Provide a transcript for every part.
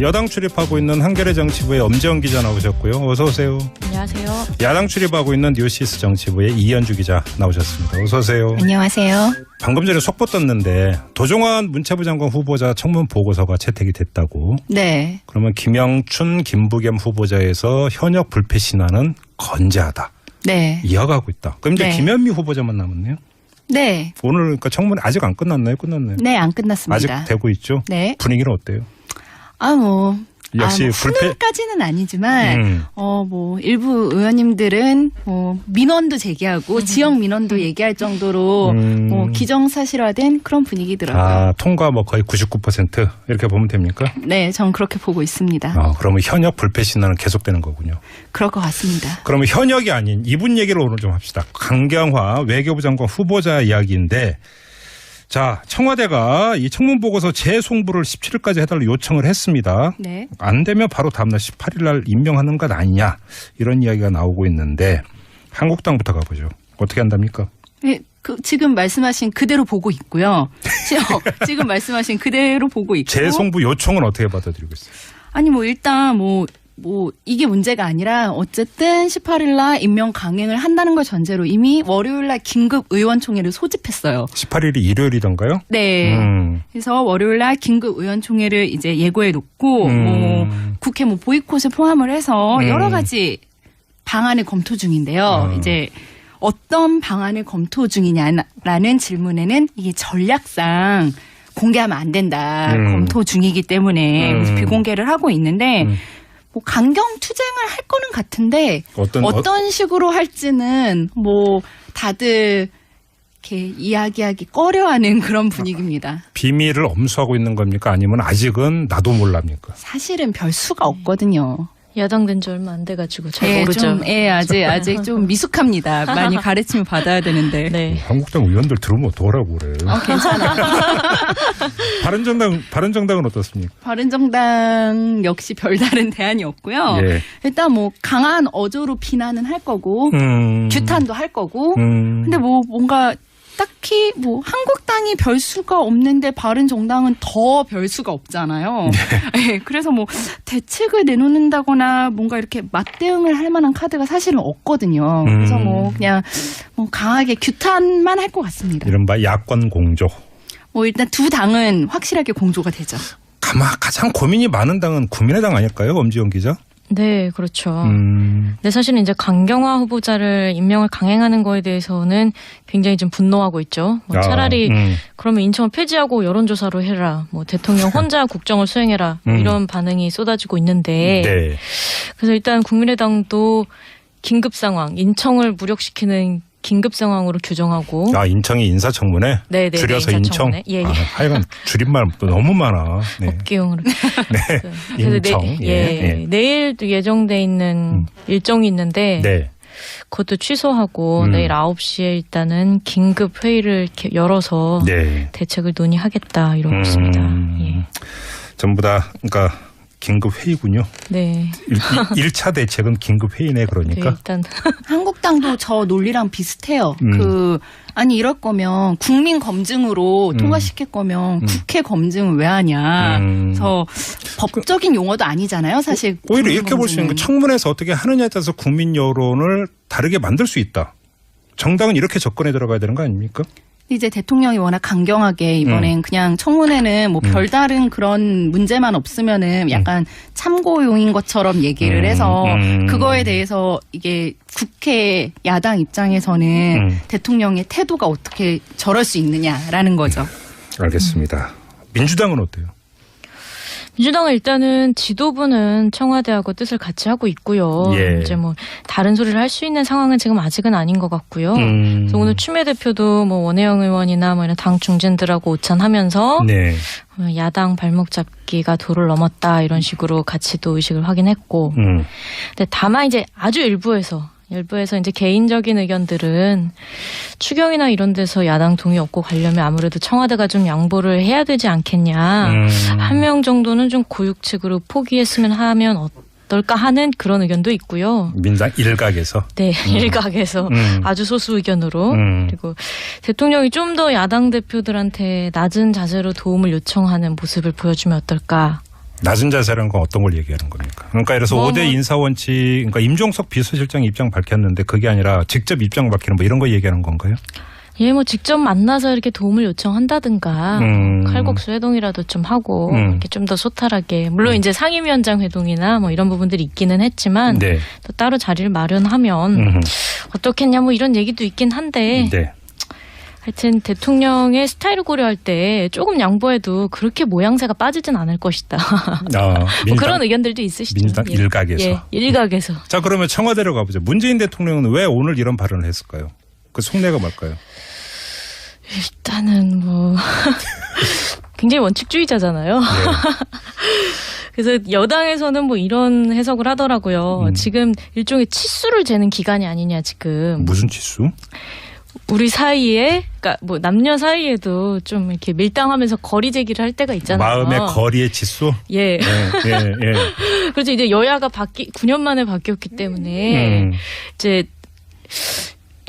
여당 출입하고 있는 한겨레 정치부의 엄지영 기자 나오셨고요. 어서 오세요. 안녕하세요. 야당 출입하고 있는 뉴시스 정치부의 이현주 기자 나오셨습니다. 어서 오세요. 안녕하세요. 방금 전에 속보 떴는데 도종환 문체부 장관 후보자 청문 보고서가 채택이 됐다고. 네. 그러면 김영춘, 김부겸 후보자에서 현역 불패 신안은 건재하다. 네. 이어가고 있다. 그럼 이제 네. 김현미 후보자만 남았네요. 네. 오늘 그러니까 청문이 아직 안 끝났나요? 끝났나요? 네, 안 끝났습니다. 아직 되고 있죠. 네. 분위기는 어때요? 역시 불패. 훈훈까지는 아니지만 일부 의원님들은 민원도 제기하고 지역 민원도 얘기할 정도로 기정사실화된 그런 분위기더라고요. 통과 거의 99% 이렇게 보면 됩니까? 네, 전 그렇게 보고 있습니다. 그러면 현역 불패 신안은 계속되는 거군요. 그럴 것 같습니다. 그러면 현역이 아닌 이분 얘기를 오늘 좀 합시다. 강경화 외교부 장관 후보자 이야기인데, 자, 청와대가 이 청문 보고서 재송부를 17일까지 해달라 요청을 했습니다. 네. 안 되면 바로 다음날 18일 날 임명하는 것 아니냐, 이런 이야기가 나오고 있는데 한국당부터 가보죠. 어떻게 한답니까? 네, 지금 말씀하신 그대로 보고 있고요. 지금 말씀하신 그대로 보고 있고. 재송부 요청은 어떻게 받아들이고 있어요? 아니 일단 이게 문제가 아니라 어쨌든 18일 날 임명 강행을 한다는 걸 전제로 이미 월요일 날 긴급 의원총회를 소집했어요. 18일이 일요일이던가요? 네. 그래서 월요일 날 긴급 의원총회를 이제 예고해 놓고 국회 보이콧을 포함을 해서 여러 가지 방안을 검토 중인데요. 이제 어떤 방안을 검토 중이냐라는 질문에는 이게 전략상 공개하면 안 된다. 검토 중이기 때문에 비공개를 하고 있는데 강경 투쟁을 할 거는 같은데 어떤 식으로 할지는 다들 이렇게 이야기하기 꺼려하는 그런 분위기입니다. 비밀을 엄수하고 있는 겁니까? 아니면 아직은 나도 몰랍니까? 사실은 별 수가 없거든요. 야당 된 지 얼마 안 돼가지고 잘 모르죠. 아직 좀 미숙합니다. 많이 가르침을 받아야 되는데. 네. 한국당 의원들 들으면 어떡하라고 그래. 괜찮아. 바른정당은 어떻습니까? 바른정당 역시 별다른 대안이 없고요. 예. 일단 강한 어조로 비난은 할 거고 규탄도 할 거고. 근데 뭔가 딱히 한국당이 별 수가 없는데 바른정당은 더 별 수가 없잖아요. 네, 그래서 대책을 내놓는다거나 뭔가 이렇게 맞대응을 할 만한 카드가 사실은 없거든요. 그래서 그냥 강하게 규탄만 할 것 같습니다. 이른바 야권 공조. 일단 두 당은 확실하게 공조가 되죠. 가장 고민이 많은 당은 국민의당 아닐까요? 엄지영 기자? 네, 그렇죠. 근데 사실은 이제 강경화 후보자를 임명을 강행하는 거에 대해서는 굉장히 좀 분노하고 있죠. 차라리 그러면 인천을 폐지하고 여론조사로 해라. 대통령 혼자 국정을 수행해라. 이런 반응이 쏟아지고 있는데. 네. 그래서 일단 국민의당도 긴급 상황, 인청을 무력시키는 긴급 상황으로 규정하고. 인청이 인사청문회? 네, 줄여서 인청? 예. 하여간 줄임말도 너무 많아. 네. 업계용으로. 네. 그래서 인청. 내일도 예정돼 있는 일정이 있는데. 네. 그것도 취소하고 내일 9시에 일단은 긴급 회의를 이렇게 열어서 대책을 논의하겠다 이러고 있습니다. 예. 전부 다 그러니까 긴급 회의군요. 네. 1차 대책은 긴급 회의네 그러니까. 네, 일단 한국당도 저 논리랑 비슷해요. 이럴 거면 국민 검증으로 통과시킬 거면 국회 검증을 왜 하냐. 그래서 법적인 용어도 아니잖아요. 사실. 오히려 이렇게 볼 수 있는 게 청문회에서 어떻게 하느냐에 따라서 국민 여론을 다르게 만들 수 있다. 정당은 이렇게 접근해 들어가야 되는 거 아닙니까? 이제 대통령이 워낙 강경하게 이번엔 그냥 청문회는 별다른 그런 문제만 없으면은 약간 참고용인 것처럼 얘기를 해서 그거에 대해서 이게 국회 야당 입장에서는 대통령의 태도가 어떻게 저럴 수 있느냐라는 거죠. 알겠습니다. 민주당은 어때요? 민주당은 일단은 지도부는 청와대하고 뜻을 같이 하고 있고요. 이제 다른 소리를 할 수 있는 상황은 지금 아직은 아닌 것 같고요. 그래서 오늘 추미애 대표도 원혜영 의원이나 이런 당 중진들하고 오찬하면서 야당 발목 잡기가 도를 넘었다 이런 식으로 같이 또 의식을 확인했고. 근데 다만 이제 아주 일부에서 이제 개인적인 의견들은 추경이나 이런 데서 야당 동의 얻고 가려면 아무래도 청와대가 좀 양보를 해야 되지 않겠냐. 한 명 정도는 좀 고육책으로 포기했으면 하면 어떨까 하는 그런 의견도 있고요. 민당 일각에서? 네, 일각에서 아주 소수 의견으로. 그리고 대통령이 좀 더 야당 대표들한테 낮은 자세로 도움을 요청하는 모습을 보여주면 어떨까. 낮은 자세라는 건 어떤 걸 얘기하는 겁니까? 그러니까 그래서 5대 인사원칙, 그러니까 임종석 비서실장이 입장 밝혔는데 그게 아니라 직접 입장 밝히는 뭐 이런 거 얘기하는 건가요? 예, 뭐 직접 만나서 이렇게 도움을 요청한다든가 칼국수 회동이라도 좀 하고 이렇게 좀 더 소탈하게 물론 이제 상임위원장 회동이나 뭐 이런 부분들이 있기는 했지만 네. 또 따로 자리를 마련하면 어떻겠냐 뭐 이런 얘기도 있긴 한데 네. 하여튼 대통령의 스타일을 고려할 때 조금 양보해도 그렇게 모양새가 빠지진 않을 것이다. 뭐 그런 의견들도 있으시죠. 민주당 예. 일각에서. 예, 일각에서. 자, 그러면 청와대로 가보죠. 문재인 대통령은 왜 오늘 이런 발언을 했을까요? 그 속내가 뭘까요? 일단은 뭐 굉장히 원칙주의자잖아요. 네. 그래서 여당에서는 뭐 이런 해석을 하더라고요. 지금 일종의 치수를 재는 기간이 아니냐 지금. 무슨 치수? 우리 사이에, 그러니까 뭐 남녀 사이에도 좀 이렇게 밀당하면서 거리 제기를 할 때가 있잖아요. 마음의 거리의 치수? 예. 예, 예. 그렇죠. 이제 여야가 9년 만에 바뀌었기 때문에 이제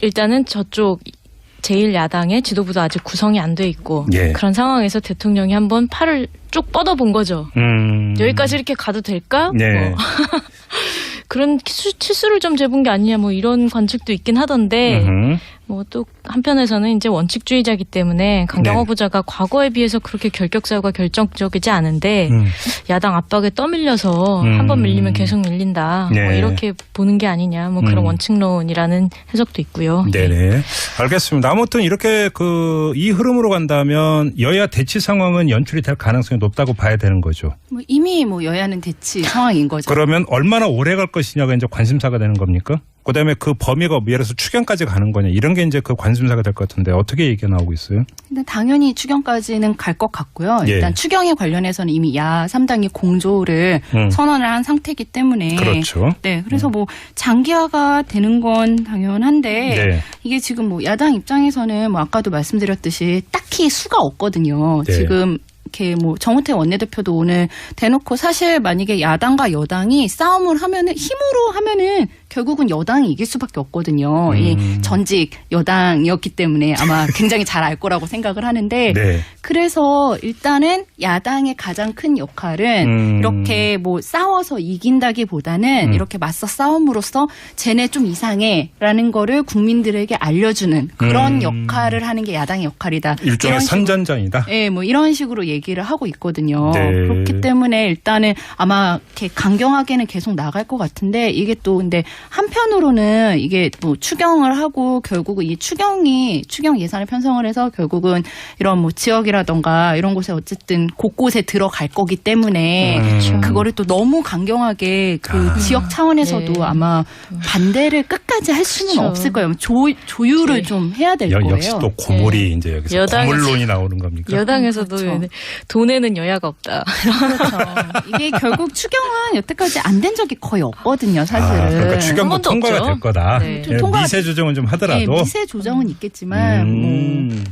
일단은 저쪽 제1야당의 지도부도 아직 구성이 안 돼 있고 예. 그런 상황에서 대통령이 한번 팔을 쭉 뻗어본 거죠. 여기까지 이렇게 가도 될까? 네. 뭐. 그런 치수를 좀 재본 게 아니냐 뭐 이런 관측도 있긴 하던데 뭐 또 한편에서는 이제 원칙주의자이기 때문에 강경화 네. 부자가 과거에 비해서 그렇게 결격 사유가 결정적이지 않은데 야당 압박에 떠밀려서 한번 밀리면 계속 밀린다. 네. 뭐 이렇게 보는 게 아니냐 뭐 그런 원칙론이라는 해석도 있고요. 네네. 알겠습니다. 아무튼 이렇게 이 흐름으로 간다면 여야 대치 상황은 연출이 될 가능성이 높다고 봐야 되는 거죠. 뭐 이미 뭐 여야는 대치 상황인 거죠. 그러면 얼마나 오래 갈 것이냐가 이제 관심사가 되는 겁니까? 그다음에 그 범위가 예를 들어서 추경까지 가는 거냐 이런 게 이제 그 관심사가 될 것 같은데 어떻게 얘기가 나오고 있어요? 근데 당연히 추경까지는 갈 것 같고요. 예. 일단 추경에 관련해서는 이미 야 3당이 공조를 선언을 한 상태이기 때문에 그렇죠. 네, 그래서 뭐 장기화가 되는 건 당연한데 네. 이게 지금 뭐 야당 입장에서는 뭐 아까도 말씀드렸듯이 딱히 수가 없거든요. 네. 지금 이렇게 뭐 정우택 원내대표도 오늘 대놓고 사실 만약에 야당과 여당이 싸움을 하면은 힘으로 하면은 결국은 여당이 이길 수밖에 없거든요. 이 전직 여당이었기 때문에 아마 굉장히 잘 알 거라고 생각을 하는데 네. 그래서 일단은 야당의 가장 큰 역할은 이렇게 뭐 싸워서 이긴다기보다는 이렇게 맞서 싸움으로써 쟤네 좀 이상해라는 거를 국민들에게 알려주는 그런 역할을 하는 게 야당의 역할이다. 일종의 선전전이다. 네, 뭐 이런 식으로 얘기를 하고 있거든요. 네. 그렇기 때문에 일단은 아마 이렇게 강경하게는 계속 나갈 것 같은데 이게 또 근데 한편으로는 이게 뭐 추경을 하고 결국은 이 추경 예산을 편성을 해서 결국은 이런 뭐 지역이라던가 이런 곳에 어쨌든 곳곳에 들어갈 거기 때문에 그거를 또 너무 강경하게 그 지역 차원에서도 네. 아마 반대를 끝까지 할 수는 그렇죠. 없을 거예요. 조율을 네. 좀 해야 될 거예요. 역시 또 고물이 이제 여기서 고물론이 나오는 겁니까? 여당에서도 그렇죠. 돈에는 여야가 없다. 그렇죠. 이게 결국 추경은 여태까지 안 된 적이 거의 없거든요, 사실은. 그러니까 한 추경도 번도 통과가 없죠. 될 거다. 네. 예, 통과가 미세 조정은 좀 하더라도. 네, 미세 조정은 있겠지만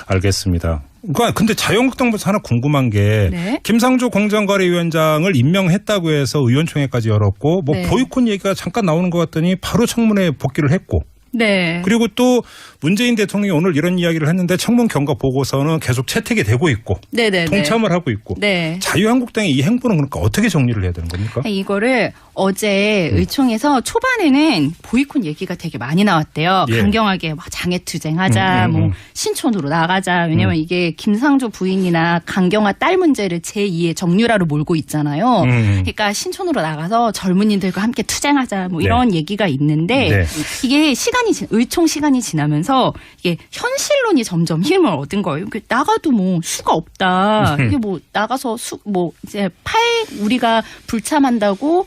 알겠습니다. 그러니까 근데 자유한국당부터 하나 궁금한 게 네. 김상조 공정거래위원장을 임명했다고 해서 의원총회까지 열었고 뭐 네. 보이콧 얘기가 잠깐 나오는 것 같더니 바로 청문회에 복귀를 했고 네. 그리고 또 문재인 대통령이 오늘 이런 이야기를 했는데 청문 경과 보고서는 계속 채택이 되고 있고 네네. 통참을 하고 있고 네. 자유한국당의 이 행보는 그러니까 어떻게 정리를 해야 되는 겁니까? 이거를 어제 의총에서 초반에는 보이콧 얘기가 되게 많이 나왔대요. 예. 강경하게 막 장애투쟁하자, 뭐 신촌으로 나가자. 왜냐면 이게 김상조 부인이나 강경화 딸 문제를 제2의 정유라로 몰고 있잖아요. 그러니까 신촌으로 나가서 젊은이들과 함께 투쟁하자, 뭐 이런 얘기가 있는데 네. 이게 의총 시간이 지나면서 이게 현실론이 점점 힘을 얻은 거예요. 나가도 뭐 수가 없다. 이게 뭐 나가서 뭐 이제 우리가 불참한다고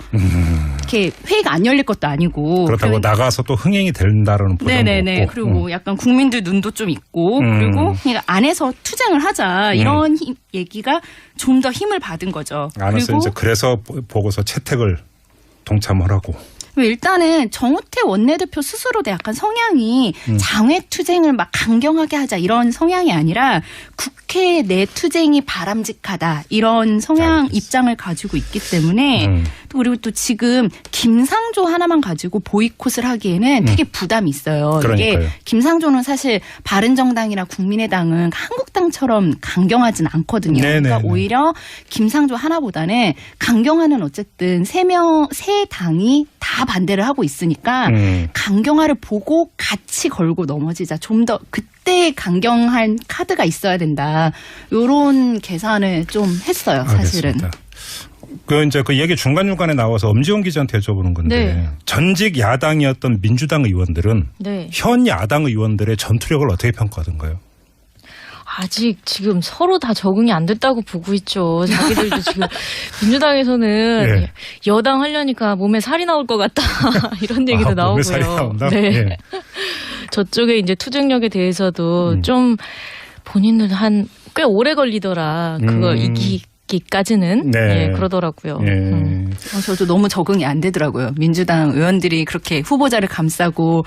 이렇게 회의가 안 열릴 것도 아니고 그렇다고 나가서 또 흥행이 된다라는 보장도 네네네. 없고. 그리고 약간 국민들 눈도 좀 있고 그리고 그냥 안에서 투쟁을 하자 이런 얘기가 좀 더 힘을 받은 거죠. 안에서 그리고 이제 그래서 보고서 채택을 동참하라고. 일단은 정우택 원내대표 스스로도 약간 성향이 장외투쟁을 막 강경하게 하자 이런 성향이 아니라 국회 내 투쟁이 바람직하다 이런 성향 입장을 가지고 있기 때문에 또 그리고 또 지금 김상조 하나만 가지고 보이콧을 하기에는 되게 부담이 있어요. 그러니까요. 이게 김상조는 사실 바른정당이나 국민의당은 한국당처럼 강경하진 않거든요. 네네네. 그러니까 오히려 김상조 하나보다는 강경화는 어쨌든 세 당이 다 반대를 하고 있으니까 강경화를 보고 같이 걸고 넘어지자. 좀 더 그때 강경한 카드가 있어야 된다. 이런 계산을 좀 했어요. 사실은. 알겠습니다. 그 얘기 중간중간에 나와서 엄지원 기자한테 여쭤보는 건데 네. 전직 야당이었던 민주당 의원들은 네. 현 야당 의원들의 전투력을 어떻게 평가하던가요? 아직 지금 서로 다 적응이 안 됐다고 보고 있죠. 자기들도 지금 민주당에서는 네. 여당 하려니까 몸에 살이 나올 것 같다 이런 얘기도 나오고요. 몸에 살이 나온다? 네. 예. 저쪽에 이제 투쟁력에 대해서도 좀 본인들 한 꽤 오래 걸리더라. 그거 이기기까지는 네. 예, 그러더라고요. 예. 저도 너무 적응이 안 되더라고요. 민주당 의원들이 그렇게 후보자를 감싸고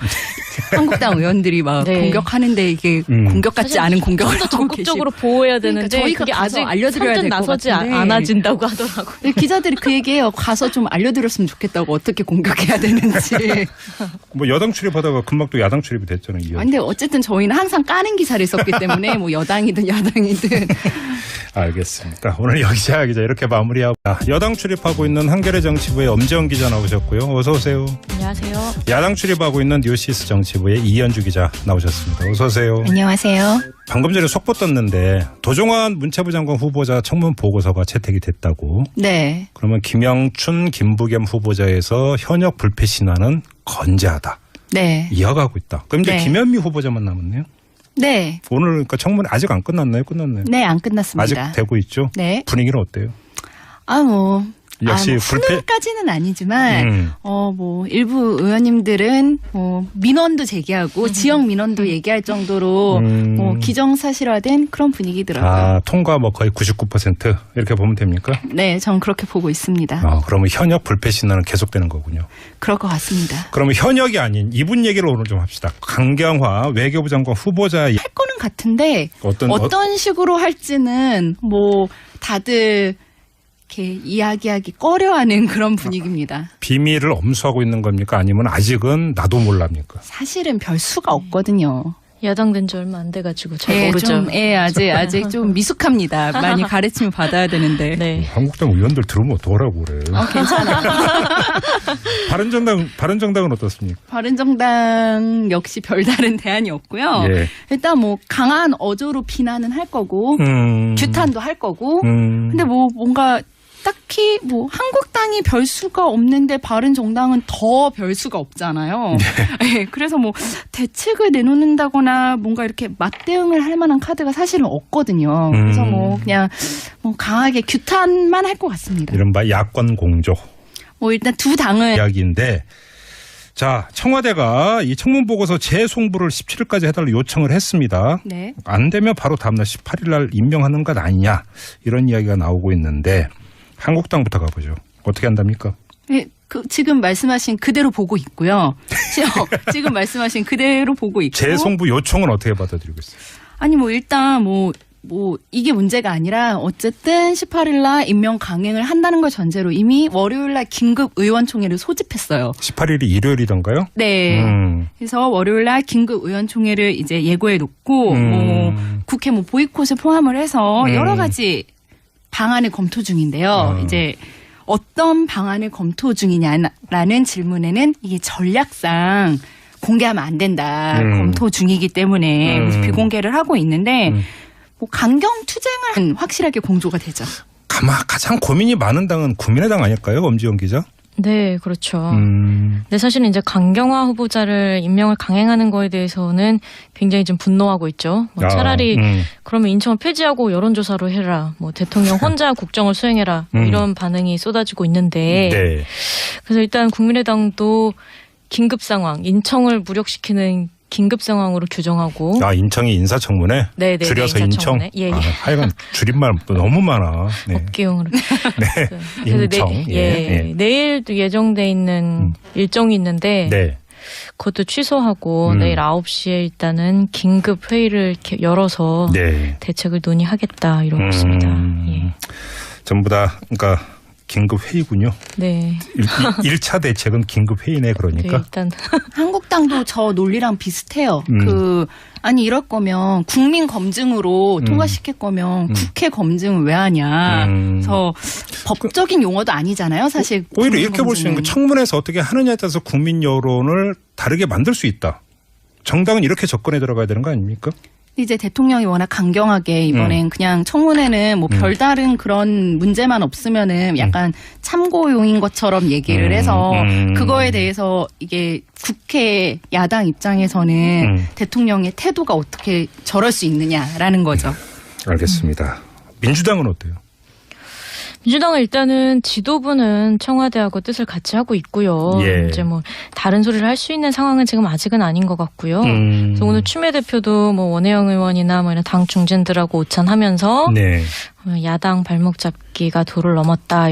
한국당 의원들이 막 네. 공격하는데 이게 공격 같지 않은 공격을 좀 더 하고 적극적으로 계시고. 보호해야 그러니까 되는데 저희가 그게 가서 아직 알려드려야 선뜻 될 것 나서지 같은데. 않아진다고 하더라고요. 근데 기자들이 그 얘기해요. 가서 좀 알려드렸으면 좋겠다고 어떻게 공격해야 되는지. 뭐 여당 출입하다가 금방 또 야당 출입이 됐잖아요. 이 근데 어쨌든 저희는 항상 까는 기사를 썼기 때문에 뭐 여당이든 야당이든. 알겠습니다. 오늘 여기자 기자 이렇게 마무리하고 여당 출입하고 있는 한겨레 정치부의 엄지원 기자 나오셨고요. 어서 오세요. 안녕하세요. 야당 출입하고 있는 뉴시스 정치부의 이현주 기자 나오셨습니다. 어서 오세요. 안녕하세요. 방금 전에 속보 떴는데 도종환 문체부 장관 후보자 청문 보고서가 채택이 됐다고. 네. 그러면 김영춘, 김부겸 후보자에서 현역 불패 신화는 건재하다. 네. 이어가고 있다. 그럼 이제 네. 김현미 후보자만 남았네요. 네. 오늘 그러니까 청문이 아직 안 끝났나요? 끝났나요? 네, 안 끝났습니다. 아직 되고 있죠. 네. 분위기는 어때요? 역시 불패. 훈훈까지는 아니지만 뭐 일부 의원님들은 뭐 민원도 제기하고 지역 민원도 얘기할 정도로 뭐 기정사실화된 그런 분위기더라고요. 통과 뭐 거의 99% 이렇게 보면 됩니까? 네, 전 그렇게 보고 있습니다. 그러면 현역 불패 신화는 계속되는 거군요. 그럴 것 같습니다. 그러면 현역이 아닌 이분 얘기를 오늘 좀 합시다. 강경화 외교부 장관 후보자 할 거는 같은데 어떤 식으로 할지는 뭐 다들 이렇게 이야기하기 꺼려하는 그런 분위기입니다. 비밀을 엄수하고 있는 겁니까? 아니면 아직은 나도 몰랍니까? 사실은 별 수가 없거든요. 야당 된 지 얼마 안 돼가지고 잘 모르죠. 아직 좀 미숙합니다. 많이 가르침을 받아야 되는데. 네. 한국당 의원들 들으면 어떡하라고 그래. 괜찮아요. 바른정당은 어떻습니까? 바른정당 역시 별다른 대안이 없고요. 예. 일단 뭐 강한 어조로 비난은 할 거고 규탄도 할 거고. 근데 뭐 뭔가 딱히 뭐 한국당이 별 수가 없는데 바른정당은 더 별 수가 없잖아요. 네, 그래서 뭐 대책을 내놓는다거나 뭔가 이렇게 맞대응을 할 만한 카드가 사실은 없거든요. 그래서 뭐 그냥 뭐 강하게 규탄만 할 것 같습니다. 이른바 야권 공조. 뭐 일단 두 당은 이야기인데 자, 청와대가 이 청문 보고서 재송부를 17일까지 해달라 요청을 했습니다. 네. 안 되면 바로 다음날 18일 날 임명하는 것 아니냐 이런 이야기가 나오고 있는데 한국당부터 가보죠. 어떻게 한답니까? 네, 지금 말씀하신 그대로 보고 있고요. 지금 말씀하신 그대로 보고 있고. 재송부 요청은 어떻게 받아들이고 있어요? 아니 뭐 일단 뭐 이게 문제가 아니라 어쨌든 18일 날 임명 강행을 한다는 걸 전제로 이미 월요일 날 긴급 의원총회를 소집했어요. 18일이 일요일이던가요? 네. 그래서 월요일 날 긴급 의원총회를 이제 예고해 놓고 뭐 국회 뭐 보이콧을 포함을 해서 여러 가지 방안을 검토 중인데요. 이제 어떤 방안을 검토 중이냐라는 질문에는 이게 전략상 공개하면 안 된다. 검토 중이기 때문에 그래서 비공개를 하고 있는데 뭐 강경 투쟁을 확실하게 공조가 되죠. 가장 고민이 많은 당은 국민의당 아닐까요? 엄지원 기자? 네, 그렇죠. 근데 사실은 이제 강경화 후보자를 임명을 강행하는 거에 대해서는 굉장히 좀 분노하고 있죠. 뭐 차라리 그러면 인천을 폐지하고 여론조사로 해라. 뭐 대통령 혼자 국정을 수행해라. 뭐 이런 반응이 쏟아지고 있는데. 네. 그래서 일단 국민의당도 긴급 상황, 인천을 무력시키는 긴급 상황으로 규정하고. 인청이 인사청문회? 네, 줄여서 인청? 예, 예. 하여간 줄임말 너무 많아. 네. 업계용으로. 네. 그래서 인청. 내일도 예정돼 있는 일정이 있는데 네. 그것도 취소하고 내일 9시에 일단은 긴급 회의를 이렇게 열어서 네. 대책을 논의하겠다 이러고 있습니다. 예. 전부 다 그러니까 긴급 회의군요. 네. 1차 대책은 긴급 회의네 그러니까. 네, 일단 한국당도 저 논리랑 비슷해요. 아니 이럴 거면 국민 검증으로 통과시킬 거면 국회 검증을 왜 하냐. 그래서 법적인 용어도 아니잖아요. 사실. 오히려 이렇게 볼 수 있는 게 청문회에서 어떻게 하느냐에 따라서 국민 여론을 다르게 만들 수 있다. 정당은 이렇게 접근해 들어가야 되는 거 아닙니까? 이제 대통령이 워낙 강경하게 이번엔 그냥 청문회는 뭐 별다른 그런 문제만 없으면은 약간 참고용인 것처럼 얘기를 해서 그거에 대해서 이게 국회 야당 입장에서는 대통령의 태도가 어떻게 저럴 수 있느냐라는 거죠. 알겠습니다. 민주당은 어때요? 민주당은 일단은 지도부는 청와대하고 뜻을 같이 하고 있고요. 예. 이제 뭐 다른 소리를 할 수 있는 상황은 지금 아직은 아닌 것 같고요. 그래서 오늘 추미애 대표도 뭐 원혜영 의원이나 뭐 이런 당 중진들하고 오찬하면서 네. 야당 발목 잡기가 도를 넘었다.